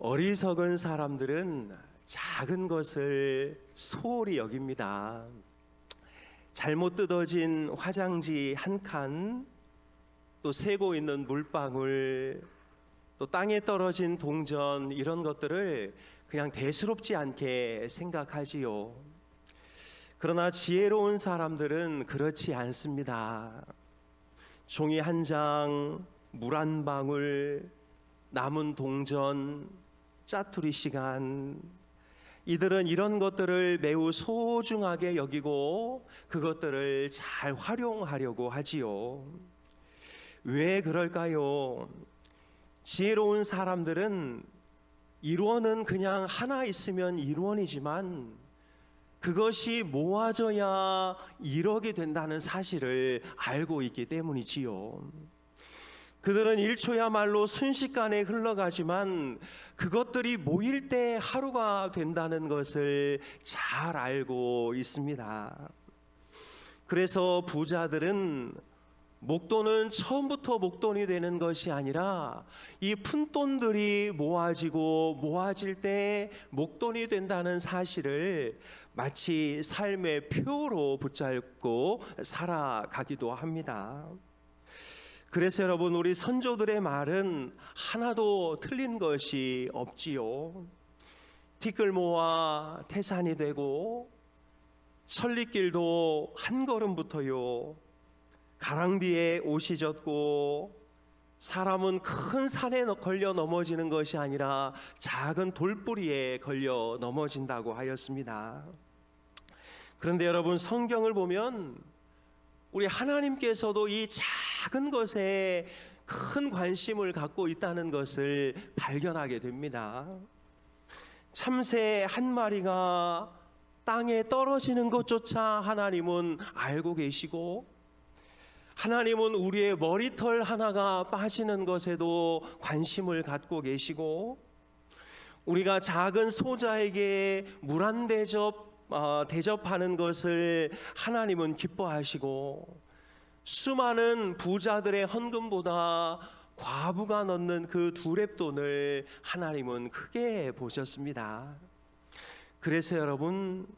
어리석은 사람들은 작은 것을 소홀히 여깁니다. 잘못 뜯어진 화장지 한 칸, 또 새고 있는 물방울, 또 땅에 떨어진 동전, 이런 것들을 그냥 대수롭지 않게 생각하지요. 그러나 지혜로운 사람들은 그렇지 않습니다. 종이 한 장, 물 한 방울, 남은 동전, 짜투리 시간, 이들은 이런 것들을 매우 소중하게 여기고 그것들을 잘 활용하려고 하지요. 왜 그럴까요? 지혜로운 사람들은 1원은 그냥 하나 있으면 1원이지만 그것이 모아져야 1억이 된다는 사실을 알고 있기 때문이지요. 그들은 1초야말로 순식간에 흘러가지만 그것들이 모일 때 하루가 된다는 것을 잘 알고 있습니다. 그래서 부자들은 목돈은 처음부터 목돈이 되는 것이 아니라 이 푼돈들이 모아질 때 목돈이 된다는 사실을 마치 삶의 표로 붙잡고 살아가기도 합니다. 그래서 여러분, 우리 선조들의 말은 하나도 틀린 것이 없지요. 티끌 모아 태산이 되고 천리길도 한 걸음부터요. 가랑비에 옷이 젖고 사람은 큰 산에 걸려 넘어지는 것이 아니라 작은 돌뿌리에 걸려 넘어진다고 하였습니다. 그런데 여러분, 성경을 보면 우리 하나님께서도 이 작은 것에 큰 관심을 갖고 있다는 것을 발견하게 됩니다. 참새 한 마리가 땅에 떨어지는 것조차 하나님은 알고 계시고, 하나님은 우리의 머리털 하나가 빠지는 것에도 관심을 갖고 계시고, 우리가 작은 소자에게 물 한 대접 대접하는 것을 하나님은 기뻐하시고, 수많은 부자들의 헌금보다 과부가 넣는 그 두 렙돈을 하나님은 크게 보셨습니다. 그래서 여러분,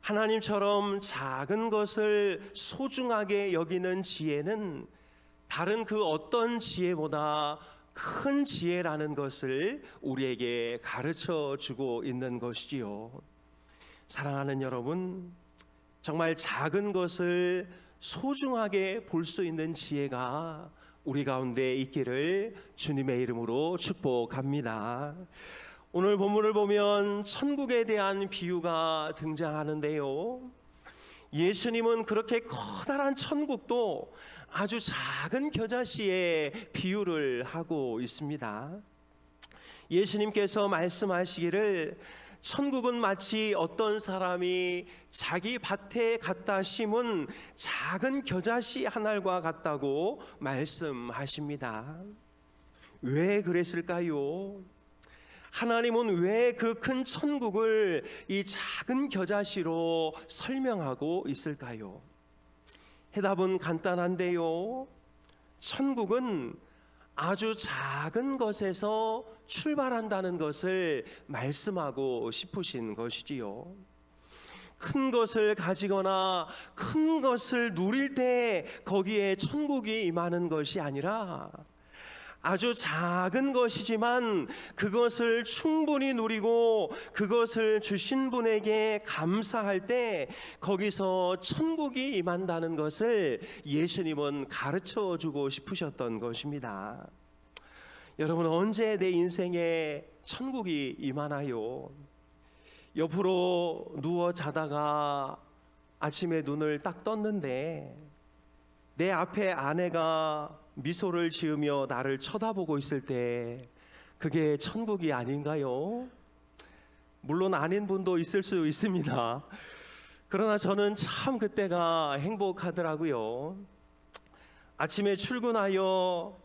하나님처럼 작은 것을 소중하게 여기는 지혜는 다른 그 어떤 지혜보다 큰 지혜라는 것을 우리에게 가르쳐 주고 있는 것이지요. 사랑하는 여러분, 정말 작은 것을 소중하게 볼 수 있는 지혜가 우리 가운데 있기를 주님의 이름으로 축복합니다. 오늘 본문을 보면 천국에 대한 비유가 등장하는데요. 예수님은 그렇게 커다란 천국도 아주 작은 겨자씨의 비유를 하고 있습니다. 예수님께서 말씀하시기를 천국은 마치 어떤 사람이 자기 밭에 갖다 심은 작은 겨자씨 한 알과 같다고 말씀하십니다. 왜 그랬을까요? 하나님은 왜 그 큰 천국을 이 작은 겨자씨로 설명하고 있을까요? 해답은 간단한데요. 천국은 아주 작은 것에서 출발한다는 것을 말씀하고 싶으신 것이지요. 큰 것을 가지거나 큰 것을 누릴 때 거기에 천국이 임하는 것이 아니라 아주 작은 것이지만 그것을 충분히 누리고 그것을 주신 분에게 감사할 때 거기서 천국이 임한다는 것을 예수님은 가르쳐 주고 싶으셨던 것입니다. 여러분, 언제 내 인생에 천국이 임하나요? 옆으로 누워 자다가 아침에 눈을 딱 떴는데 내 앞에 아내가 미소를 지으며 나를 쳐다보고 있을 때 그게 천국이 아닌가요? 물론 아닌 분도 있을 수 있습니다. 그러나 저는 참 그때가 행복하더라고요. 아침에 출근하여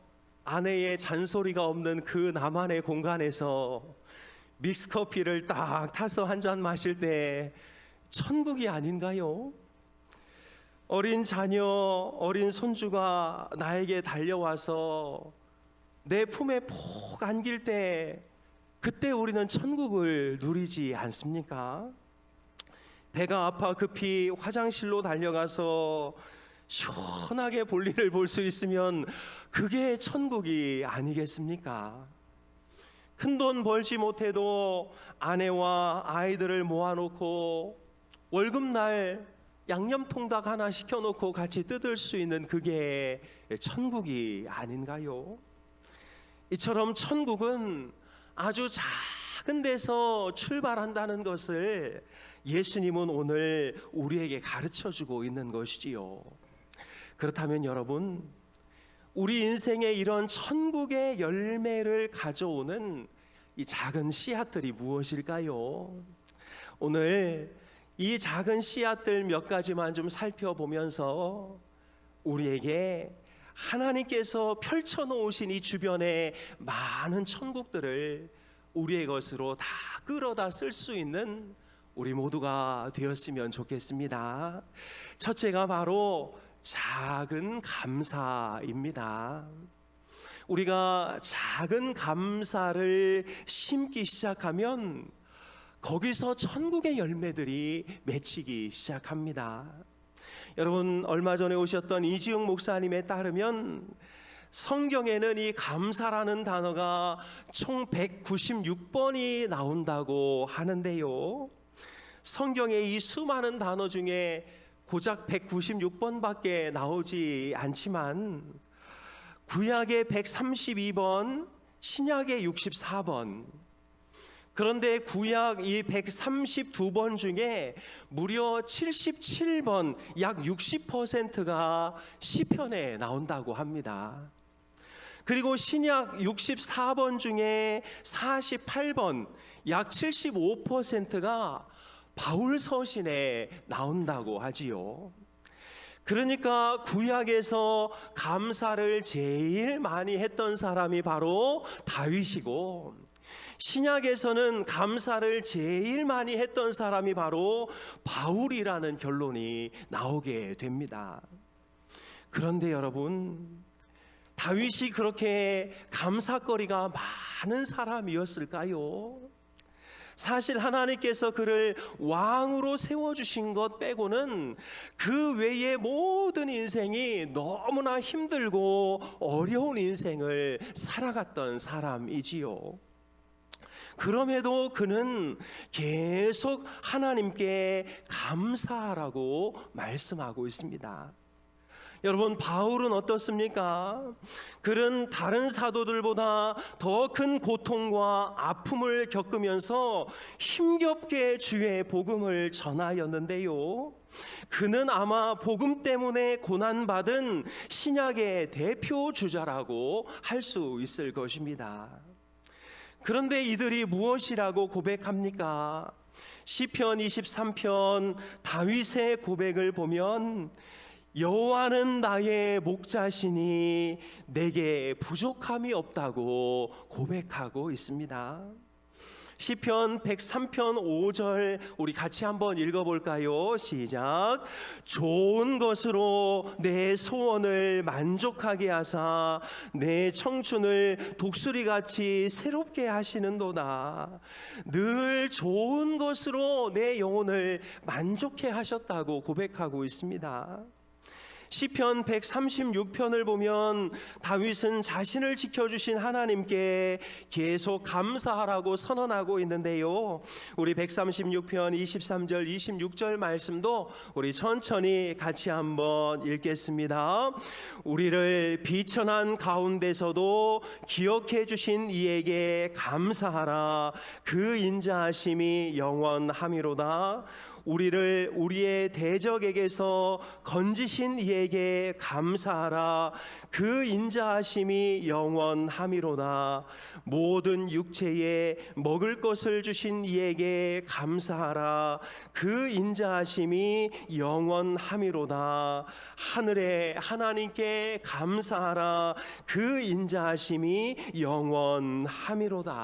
아내의 잔소리가 없는 그 나만의 공간에서 믹스커피를 딱 타서 한 잔 마실 때 천국이 아닌가요? 어린 자녀, 어린 손주가 나에게 달려와서 내 품에 푹 안길 때 그때 우리는 천국을 누리지 않습니까? 배가 아파 급히 화장실로 달려가서 시원하게 볼일을 볼 수 있으면 그게 천국이 아니겠습니까? 큰돈 벌지 못해도 아내와 아이들을 모아놓고 월급날 양념통닭 하나 시켜놓고 같이 뜯을 수 있는 그게 천국이 아닌가요? 이처럼 천국은 아주 작은 데서 출발한다는 것을 예수님은 오늘 우리에게 가르쳐주고 있는 것이지요. 그렇다면 여러분, 우리 인생에 이런 천국의 열매를 가져오는 이 작은 씨앗들이 무엇일까요? 오늘 이 작은 씨앗들 몇 가지만 좀 살펴보면서 우리에게 하나님께서 펼쳐놓으신 이 주변의 많은 천국들을 우리의 것으로 다 끌어다 쓸 수 있는 우리 모두가 되었으면 좋겠습니다. 첫째가 바로 작은 감사입니다. 우리가 작은 감사를 심기 시작하면 거기서 천국의 열매들이 맺히기 시작합니다. 여러분, 얼마 전에 오셨던 이지용 목사님에 따르면 성경에는 이 감사라는 단어가 총 196번이 나온다고 하는데요. 성경의 이 수많은 단어 중에 고작 196번밖에 나오지 않지만 구약의 132번, 신약의 64번, 그런데 구약 이 132번 중에 무려 77번, 약 60%가 시편에 나온다고 합니다. 그리고 신약 64번 중에 48번, 약 75%가 바울 서신에 나온다고 하지요. 그러니까 구약에서 감사를 제일 많이 했던 사람이 바로 다윗이고, 신약에서는 감사를 제일 많이 했던 사람이 바로 바울이라는 결론이 나오게 됩니다. 그런데 여러분, 다윗이 그렇게 감사거리가 많은 사람이었을까요? 사실 하나님께서 그를 왕으로 세워주신 것 빼고는 그 외의 모든 인생이 너무나 힘들고 어려운 인생을 살아갔던 사람이지요. 그럼에도 그는 계속 하나님께 감사하라고 말씀하고 있습니다. 여러분, 바울은 어떻습니까? 그는 다른 사도들보다 더 큰 고통과 아픔을 겪으면서 힘겹게 주의 복음을 전하였는데요. 그는 아마 복음 때문에 고난받은 신약의 대표 주자라고 할 수 있을 것입니다. 그런데 이들이 무엇이라고 고백합니까? 시편 23편 다윗의 고백을 보면 여호와는 나의 목자시니 내게 부족함이 없다고 고백하고 있습니다. 시편 103편 5절 우리 같이 한번 읽어볼까요? 시작. 좋은 것으로 내 소원을 만족하게 하사 내 청춘을 독수리같이 새롭게 하시는도다. 늘 좋은 것으로 내 영혼을 만족해 하셨다고 고백하고 있습니다. 시편 136편을 보면 다윗은 자신을 지켜주신 하나님께 계속 감사하라고 선언하고 있는데요. 우리 136편 23절 26절 말씀도 우리 천천히 같이 한번 읽겠습니다. 우리를 비천한 가운데서도 기억해 주신 이에게 감사하라. 그 인자하심이 영원함이로다. 우리를 우리의 대적에게서 건지신 이에게 감사하라. 그 인자하심이 영원함이로다. 모든 육체에 먹을 것을 주신 이에게 감사하라. 그 인자하심이 영원함이로다. 하늘의 하나님께 감사하라. 그 인자하심이 영원함이로다.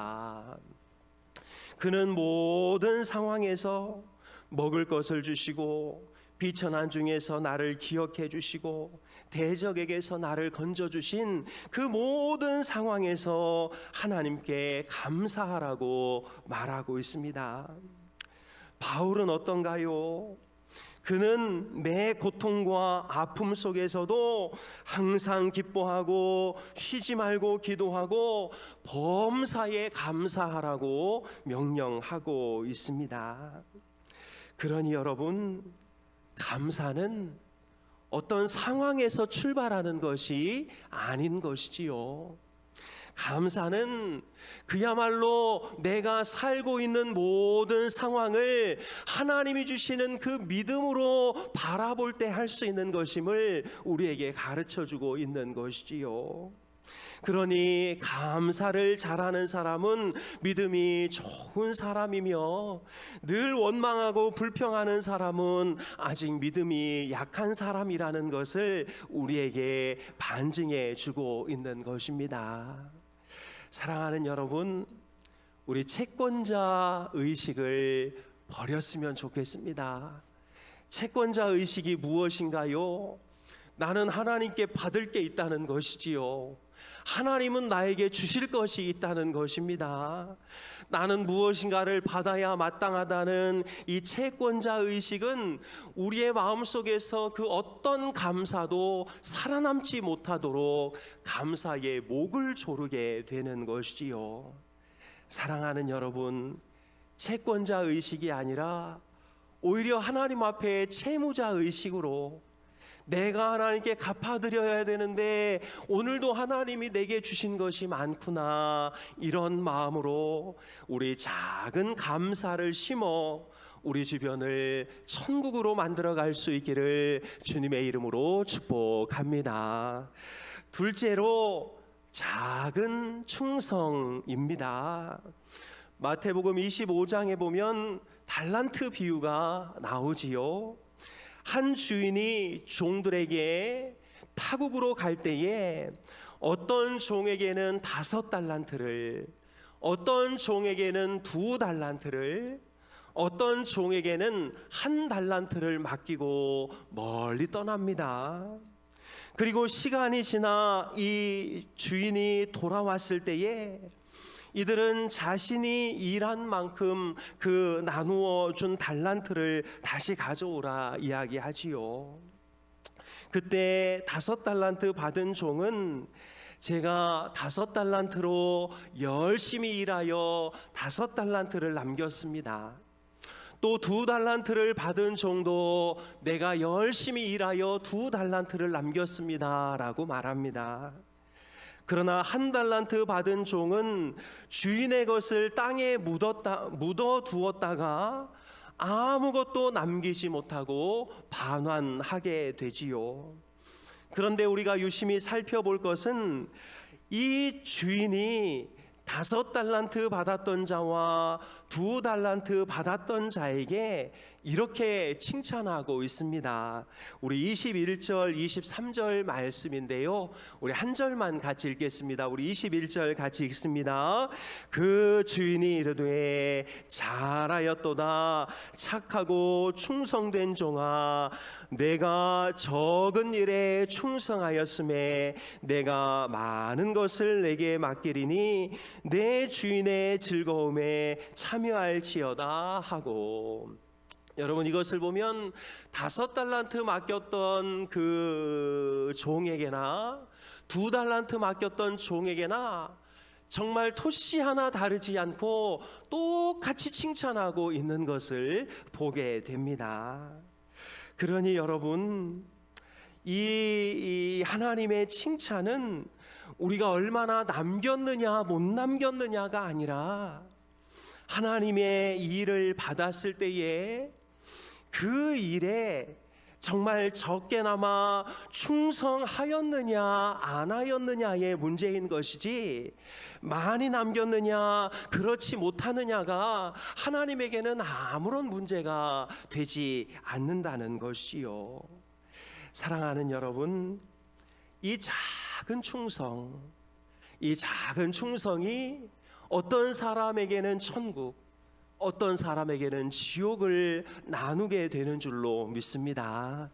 그는 모든 상황에서 먹을 것을 주시고 비천한 중에서 나를 기억해 주시고 대적에게서 나를 건져주신 그 모든 상황에서 하나님께 감사하라고 말하고 있습니다. 바울은 어떤가요? 그는 매 고통과 아픔 속에서도 항상 기뻐하고 쉬지 말고 기도하고 범사에 감사하라고 명령하고 있습니다. 그러니 여러분, 감사는 어떤 상황에서 출발하는 것이 아닌 것이지요. 감사는 그야말로 내가 살고 있는 모든 상황을 하나님이 주시는 그 믿음으로 바라볼 때 할 수 있는 것임을 우리에게 가르쳐주고 있는 것이지요. 그러니 감사를 잘하는 사람은 믿음이 좋은 사람이며, 늘 원망하고 불평하는 사람은 아직 믿음이 약한 사람이라는 것을 우리에게 반증해 주고 있는 것입니다. 사랑하는 여러분, 우리 채권자 의식을 버렸으면 좋겠습니다. 채권자 의식이 무엇인가요? 나는 하나님께 받을 게 있다는 것이지요. 하나님은 나에게 주실 것이 있다는 것입니다. 나는 무엇인가를 받아야 마땅하다는 이 채권자 의식은 우리의 마음속에서 그 어떤 감사도 살아남지 못하도록 감사의 목을 조르게 되는 것이지요. 사랑하는 여러분, 채권자 의식이 아니라 오히려 하나님 앞에 채무자 의식으로 내가 하나님께 갚아드려야 되는데 오늘도 하나님이 내게 주신 것이 많구나, 이런 마음으로 우리 작은 감사를 심어 우리 주변을 천국으로 만들어갈 수 있기를 주님의 이름으로 축복합니다. 둘째로 작은 충성입니다. 마태복음 25장에 보면 달란트 비유가 나오지요. 한 주인이 종들에게 타국으로 갈 때에 어떤 종에게는 5달란트를, 어떤 종에게는 2달란트를, 어떤 종에게는 1달란트를 맡기고 멀리 떠납니다. 그리고 시간이 지나 이 주인이 돌아왔을 때에 이들은 자신이 일한 만큼 그 나누어 준 달란트를 다시 가져오라 이야기하지요. 그때 5달란트 받은 종은 제가 5달란트로 열심히 일하여 5달란트를 남겼습니다. 또 2달란트를 받은 종도 내가 열심히 일하여 2달란트를 남겼습니다 라고 말합니다. 그러나 1달란트 받은 종은 주인의 것을 땅에 묻어두었다가 아무것도 남기지 못하고 반환하게 되지요. 그런데 우리가 유심히 살펴볼 것은 이 주인이 5달란트 받았던 자와 2달란트 받았던 자에게 이렇게 칭찬하고 있습니다. 우리 21절 23절 말씀인데요, 우리 한 절만 같이 읽겠습니다. 우리 21절 같이 읽습니다. 그 주인이 이르되 잘하였도다 착하고 충성된 종아, 내가 적은 일에 충성하였음에 내가 많은 것을 내게 맡기리니 내 주인의 즐거움에 참여할지어다 하고. 여러분, 이것을 보면 5달란트 맡겼던 그 종에게나 2달란트 맡겼던 종에게나 정말 토씨 하나 다르지 않고 똑같이 칭찬하고 있는 것을 보게 됩니다. 그러니 여러분, 이 하나님의 칭찬은 우리가 얼마나 남겼느냐 못 남겼느냐가 아니라 하나님의 일을 받았을 때에 그 일에 정말 적게나마 충성하였느냐 안 하였느냐의 문제인 것이지, 많이 남겼느냐 그렇지 못하느냐가 하나님에게는 아무런 문제가 되지 않는다는 것이요. 사랑하는 여러분, 이 작은 충성, 이 작은 충성이 어떤 사람에게는 천국, 어떤 사람에게는 지옥을 나누게 되는 줄로 믿습니다.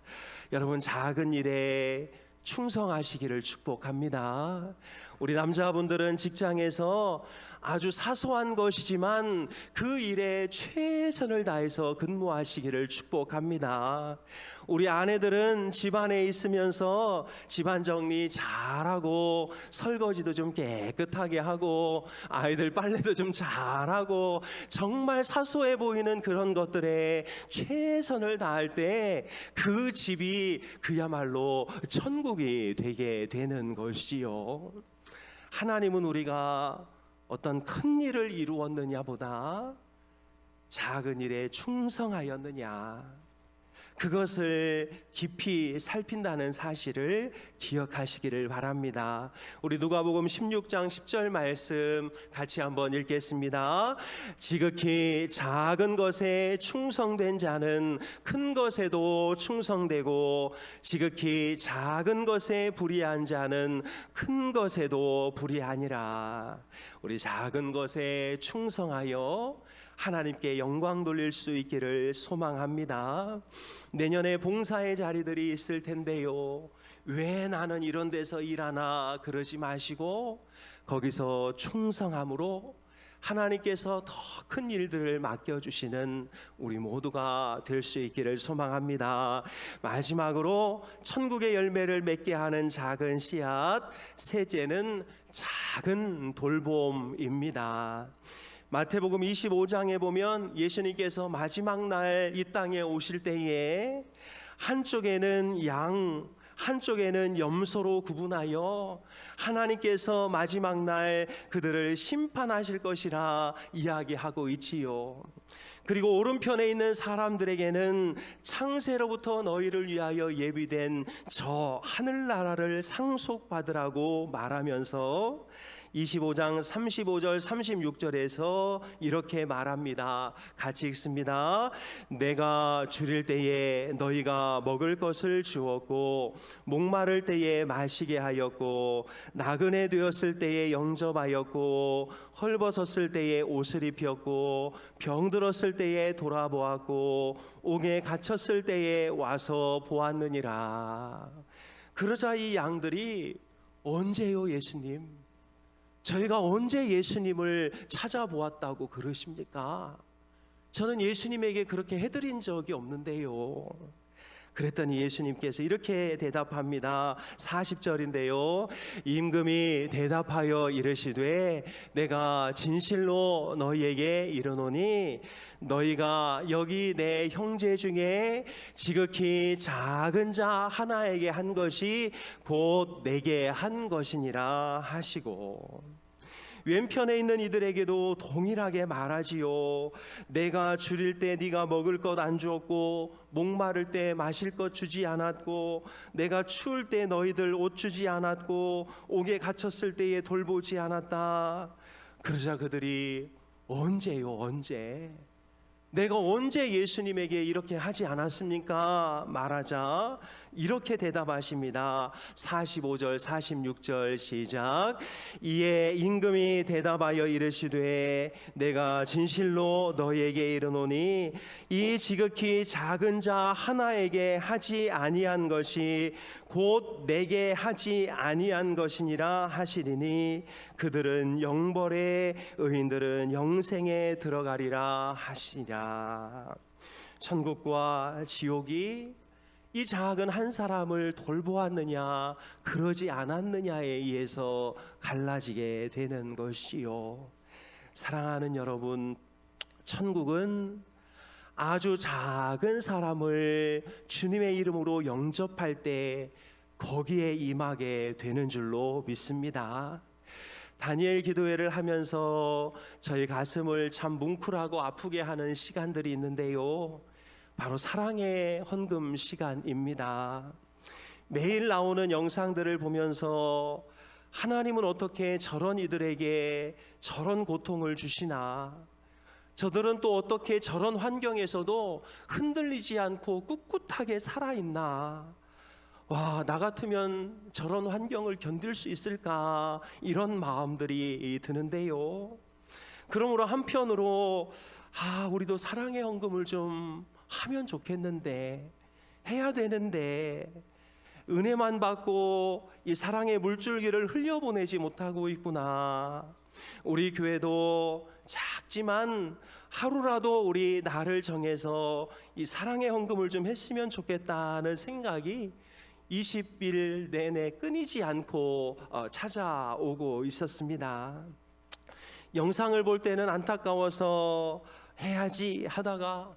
여러분, 작은 일에 충성하시기를 축복합니다. 우리 남자분들은 직장에서 아주 사소한 것이지만 그 일에 최선을 다해서 근무하시기를 축복합니다. 우리 아내들은 집안에 있으면서 집안 정리 잘하고 설거지도 좀 깨끗하게 하고 아이들 빨래도 좀 잘하고 정말 사소해 보이는 그런 것들에 최선을 다할 때 그 집이 그야말로 천국이 되게 되는 것이지요. 하나님은 우리가 어떤 큰 일을 이루었느냐보다 작은 일에 충성하였느냐, 그것을 깊이 살핀다는 사실을 기억하시기를 바랍니다. 우리 누가복음 16장 10절 말씀 같이 한번 읽겠습니다. 지극히 작은 것에 충성된 자는 큰 것에도 충성되고 지극히 작은 것에 불의한 자는 큰 것에도 불의하니라. 우리 작은 것에 충성하여 하나님께 영광 돌릴 수 있기를 소망합니다. 내년에 봉사의 자리들이 있을 텐데요, 왜 나는 이런 데서 일하나 그러지 마시고 거기서 충성함으로 하나님께서 더 큰 일들을 맡겨주시는 우리 모두가 될 수 있기를 소망합니다. 마지막으로 천국의 열매를 맺게 하는 작은 씨앗, 셋째는 작은 돌봄입니다. 마태복음 25장에 보면 예수님께서 마지막 날 이 땅에 오실 때에 한쪽에는 양, 한쪽에는 염소로 구분하여 하나님께서 마지막 날 그들을 심판하실 것이라 이야기하고 있지요. 그리고 오른편에 있는 사람들에게는 창세로부터 너희를 위하여 예비된 저 하늘나라를 상속받으라고 말하면서 25장 35절 36절에서 이렇게 말합니다. 같이 읽습니다. 내가 줄일 때에 너희가 먹을 것을 주었고 목마를 때에 마시게 하였고 나그네 되었을 때에 영접하였고 헐벗었을 때에 옷을 입혔고 병들었을 때에 돌아보았고 옥에 갇혔을 때에 와서 보았느니라. 그러자 이 양들이 언제요 예수님? 저희가 언제 예수님을 찾아보았다고 그러십니까? 저는 예수님에게 그렇게 해드린 적이 없는데요. 그랬더니 예수님께서 이렇게 대답합니다. 40절인데요. 임금이 대답하여 이르시되 내가 진실로 너희에게 이르노니 너희가 여기 내 형제 중에 지극히 작은 자 하나에게 한 것이 곧 내게 한 것이니라 하시고, 왼편에 있는 이들에게도 동일하게 말하지요. 내가 줄일 때 네가 먹을 것 안 주었고 목마를 때 마실 것 주지 않았고 내가 추울 때 너희들 옷 주지 않았고 옥에 갇혔을 때에 돌보지 않았다. 그러자 그들이 언제요 언제? 내가 언제 예수님에게 이렇게 하지 않았습니까? 말하자 이렇게 대답하십니다. 45절 46절 시작. 이에 임금이 대답하여 이르시되 내가 진실로 너희에게 이르노니 이 지극히 작은 자 하나에게 하지 아니한 것이 곧 내게 하지 아니한 것이니라 하시리니 그들은 영벌에 의인들은 영생에 들어가리라 하시리라. 천국과 지옥이 이 작은 한 사람을 돌보았느냐 그러지 않았느냐에 의해서 갈라지게 되는 것이요. 사랑하는 여러분, 천국은 아주 작은 사람을 주님의 이름으로 영접할 때 거기에 임하게 되는 줄로 믿습니다. 다니엘 기도회를 하면서 저희 가슴을 참 뭉클하고 아프게 하는 시간들이 있는데요, 바로 사랑의 헌금 시간입니다. 매일 나오는 영상들을 보면서 하나님은 어떻게 저런 이들에게 저런 고통을 주시나, 저들은 또 어떻게 저런 환경에서도 흔들리지 않고 꿋꿋하게 살아있나, 와, 나 같으면 저런 환경을 견딜 수 있을까, 이런 마음들이 드는데요. 그러므로 한편으로 우리도 사랑의 헌금을 좀 하면 좋겠는데, 해야 되는데, 은혜만 받고 이 사랑의 물줄기를 흘려보내지 못하고 있구나. 우리 교회도 작지만 하루라도 우리 나를 정해서 이 사랑의 헌금을 좀 했으면 좋겠다는 생각이 20일 내내 끊이지 않고 찾아오고 있었습니다. 영상을 볼 때는 안타까워서 해야지 하다가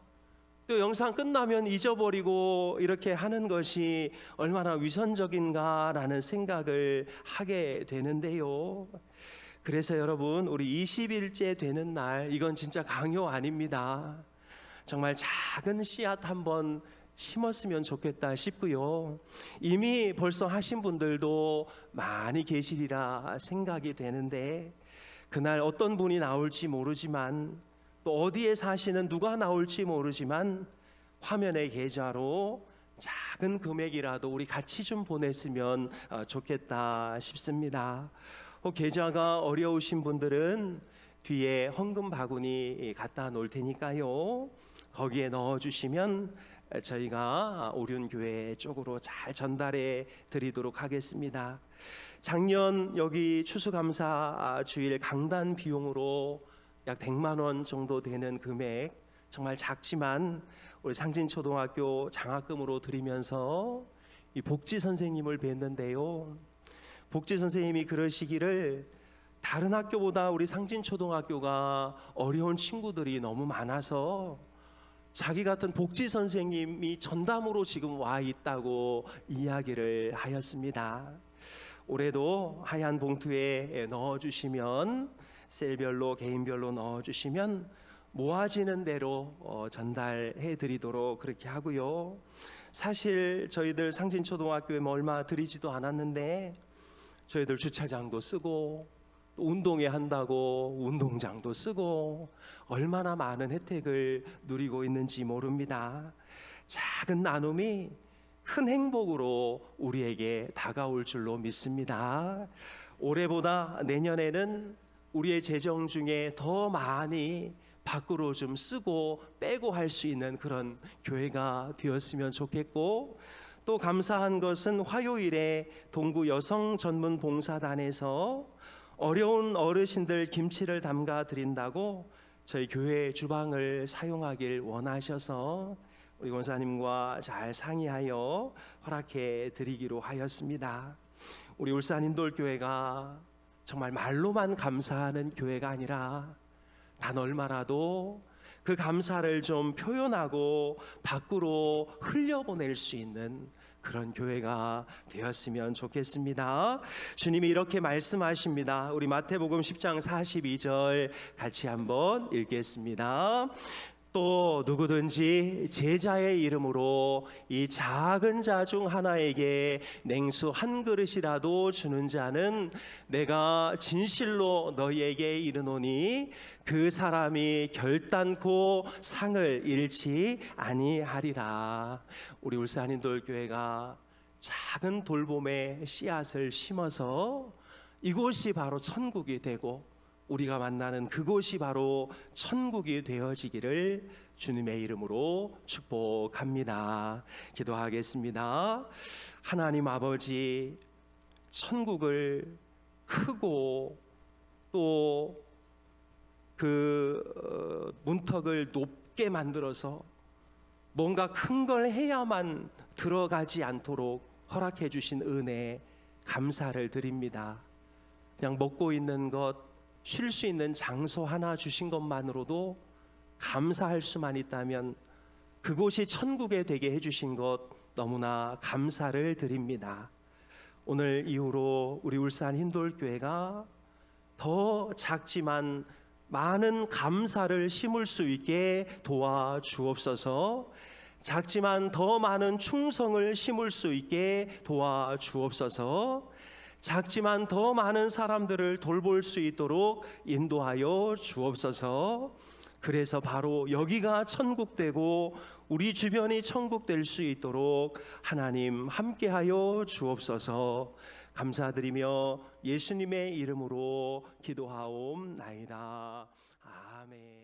또 영상 끝나면 잊어버리고 이렇게 하는 것이 얼마나 위선적인가라는 생각을 하게 되는데요. 그래서 여러분, 우리 20일째 되는 날, 이건 진짜 강요 아닙니다. 정말 작은 씨앗 한번 심었으면 좋겠다 싶고요. 이미 벌써 하신 분들도 많이 계시리라 생각이 되는데, 그날 어떤 분이 나올지 모르지만, 또 어디에 사시는 누가 나올지 모르지만 화면의 계좌로 작은 금액이라도 우리 같이 좀 보냈으면 좋겠다 싶습니다. 계좌가 어려우신 분들은 뒤에 헌금 바구니 갖다 놓을 테니까요. 거기에 넣어주시면 저희가 오륜교회 쪽으로 잘 전달해 드리도록 하겠습니다. 작년 여기 추수감사 주일 강단 비용으로 약 100만 원 정도 되는 금액, 정말 작지만 우리 상진초등학교 장학금으로 드리면서 이 복지 선생님을 뵀는데요. 복지 선생님이 그러시기를, 다른 학교보다 우리 상진초등학교가 어려운 친구들이 너무 많아서 자기 같은 복지 선생님이 전담으로 지금 와 있다고 이야기를 하였습니다. 올해도 하얀 봉투에 넣어주시면, 셀별로 개인별로 넣어주시면 모아지는 대로 전달해 드리도록 그렇게 하고요. 사실 저희들 상진초등학교에 얼마 드리지도 않았는데 저희들 주차장도 쓰고 또 운동회 한다고 운동장도 쓰고 얼마나 많은 혜택을 누리고 있는지 모릅니다. 작은 나눔이 큰 행복으로 우리에게 다가올 줄로 믿습니다. 올해보다 내년에는 우리의 재정 중에 더 많이 밖으로 좀 쓰고 빼고 할 수 있는 그런 교회가 되었으면 좋겠고, 또 감사한 것은 화요일에 동구 여성 전문 봉사단에서 어려운 어르신들 김치를 담가 드린다고 저희 교회 주방을 사용하길 원하셔서 우리 권사님과 잘 상의하여 허락해 드리기로 하였습니다. 우리 울산 인돌교회가 정말 말로만 감사하는 교회가 아니라 단 얼마라도 그 감사를 좀 표현하고 밖으로 흘려보낼 수 있는 그런 교회가 되었으면 좋겠습니다. 주님이 이렇게 말씀하십니다. 우리 마태복음 10장 42절 같이 한번 읽겠습니다. 또 누구든지 제자의 이름으로 이 작은 자 중 하나에게 냉수 한 그릇이라도 주는 자는 내가 진실로 너희에게 이르노니 그 사람이 결단코 상을 잃지 아니하리라. 우리 울산인돌교회가 작은 돌봄의 씨앗을 심어서 이곳이 바로 천국이 되고 우리가 만나는 그곳이 바로 천국이 되어지기를 주님의 이름으로 축복합니다. 기도하겠습니다. 하나님 아버지, 천국을 크고 또 그 문턱을 높게 만들어서 뭔가 큰 걸 해야만 들어가지 않도록 허락해 주신 은혜 감사를 드립니다. 그냥 먹고 있는 것, 쉴 수 있는 장소 하나 주신 것만으로도 감사할 수만 있다면 그곳이 천국에 되게 해주신 것 너무나 감사를 드립니다. 오늘 이후로 우리 울산 흰돌교회가 더 작지만 많은 감사를 심을 수 있게 도와주옵소서. 작지만 더 많은 충성을 심을 수 있게 도와주옵소서. 작지만 더 많은 사람들을 돌볼 수 있도록 인도하여 주옵소서. 그래서 바로 여기가 천국되고 우리 주변이 천국될 수 있도록 하나님 함께하여 주옵소서. 감사드리며 예수님의 이름으로 기도하옵나이다. 아멘.